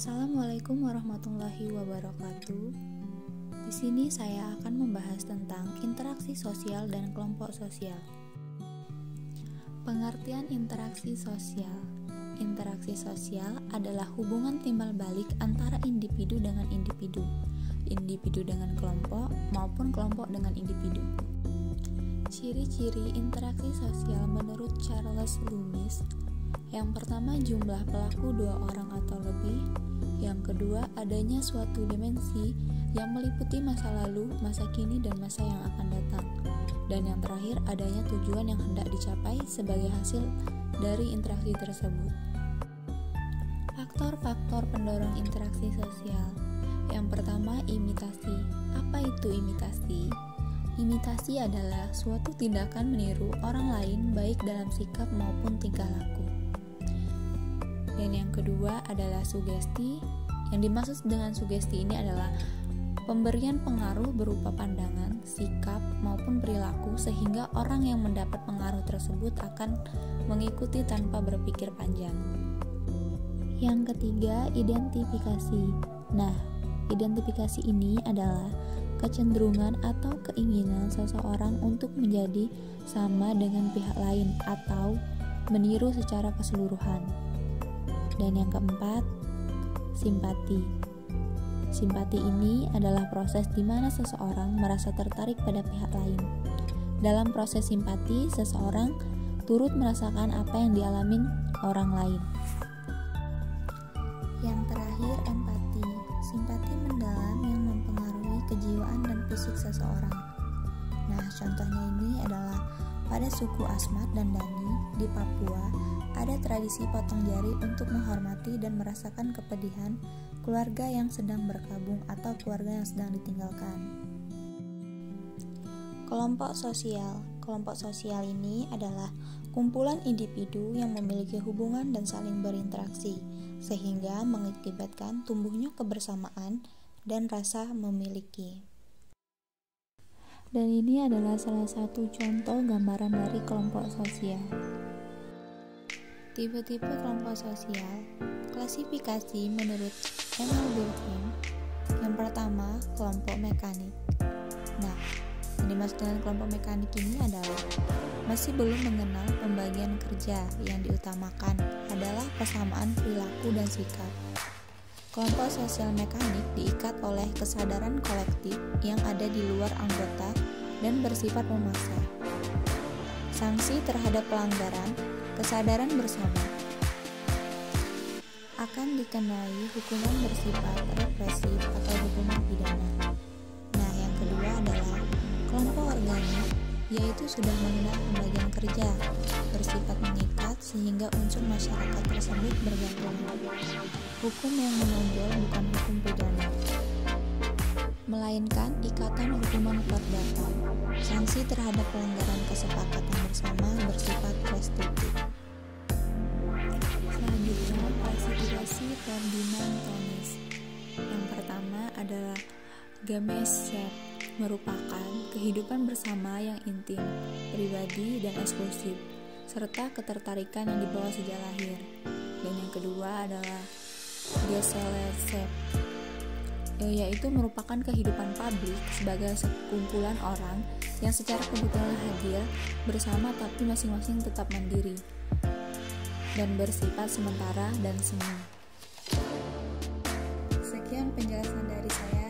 Assalamualaikum warahmatullahi wabarakatuh. Di sini saya akan membahas tentang interaksi sosial dan kelompok sosial. Pengertian interaksi sosial. Interaksi sosial adalah hubungan timbal balik antara individu dengan individu, individu dengan kelompok maupun kelompok dengan individu. Ciri-ciri interaksi sosial menurut Charles Loomis. Yang pertama, jumlah pelaku 2 orang atau lebih. Yang kedua, adanya suatu dimensi yang meliputi masa lalu, masa kini, dan masa yang akan datang. Dan yang terakhir, adanya tujuan yang hendak dicapai sebagai hasil dari interaksi tersebut. Faktor-faktor pendorong interaksi sosial. Yang pertama, imitasi. Apa itu imitasi? Imitasi adalah suatu tindakan meniru orang lain baik dalam sikap maupun tingkah laku. Dan yang kedua adalah sugesti. Yang dimaksud dengan sugesti ini adalah pemberian pengaruh berupa pandangan, sikap, maupun perilaku sehingga orang yang mendapat pengaruh tersebut akan mengikuti tanpa berpikir panjang. Yang ketiga, identifikasi. Nah, identifikasi ini adalah kecenderungan atau keinginan seseorang untuk menjadi sama dengan pihak lain atau meniru secara keseluruhan. Dan yang keempat, simpati. Simpati ini adalah proses di mana seseorang merasa tertarik pada pihak lain. Dalam proses simpati, seseorang turut merasakan apa yang dialami orang lain. Yang terakhir, empati. Simpati mendalam yang mempengaruhi kejiwaan dan fisik seseorang. Nah, contohnya ini adalah pada suku Asmat dan Dani di Papua, ada tradisi potong jari untuk menghormati dan merasakan kepedihan keluarga yang sedang berkabung atau keluarga yang sedang ditinggalkan. Kelompok sosial. Kelompok sosial ini adalah kumpulan individu yang memiliki hubungan dan saling berinteraksi, sehingga mengakibatkan tumbuhnya kebersamaan dan rasa memiliki. Dan ini adalah salah satu contoh gambaran dari kelompok sosial. Tipe-tipe kelompok sosial. Klasifikasi menurut Emil Durkheim. Yang pertama, kelompok mekanik. Nah, yang dimaksud dengan kelompok mekanik ini adalah masih belum mengenal pembagian kerja. Yang diutamakan adalah persamaan perilaku dan sikap. Kelompok sosial mekanik diikat oleh kesadaran kolektif yang ada di luar anggota dan bersifat memaksa. Sanksi terhadap pelanggaran, kesadaran bersama. Akan dikenai hukuman bersifat represif atau hukuman pidana. Nah, yang kedua adalah kelompok organik, yaitu sudah mengenal pembagian kerja, bersifat mengikat sehingga unsur masyarakat tersebut bergabung. Hukum yang menonjol bukan hukum pidana, melainkan ikatan hukuman perdata. Sanksi terhadap pelanggaran kesepakatan bersama bersifat restriktif. Selanjutnya, klasifikasi Ferdinand Tönnies. Yang pertama adalah Gemeinschaft, merupakan kehidupan bersama yang intim, pribadi, dan eksklusif, serta ketertarikan yang dibawa sejak lahir. Dan yang kedua adalah Gesellschaft, yaitu merupakan kehidupan publik sebagai sekumpulan orang yang secara kebetulan hadir bersama tapi masing-masing tetap mandiri dan bersifat sementara dan semu. Sekian penjelasan dari saya.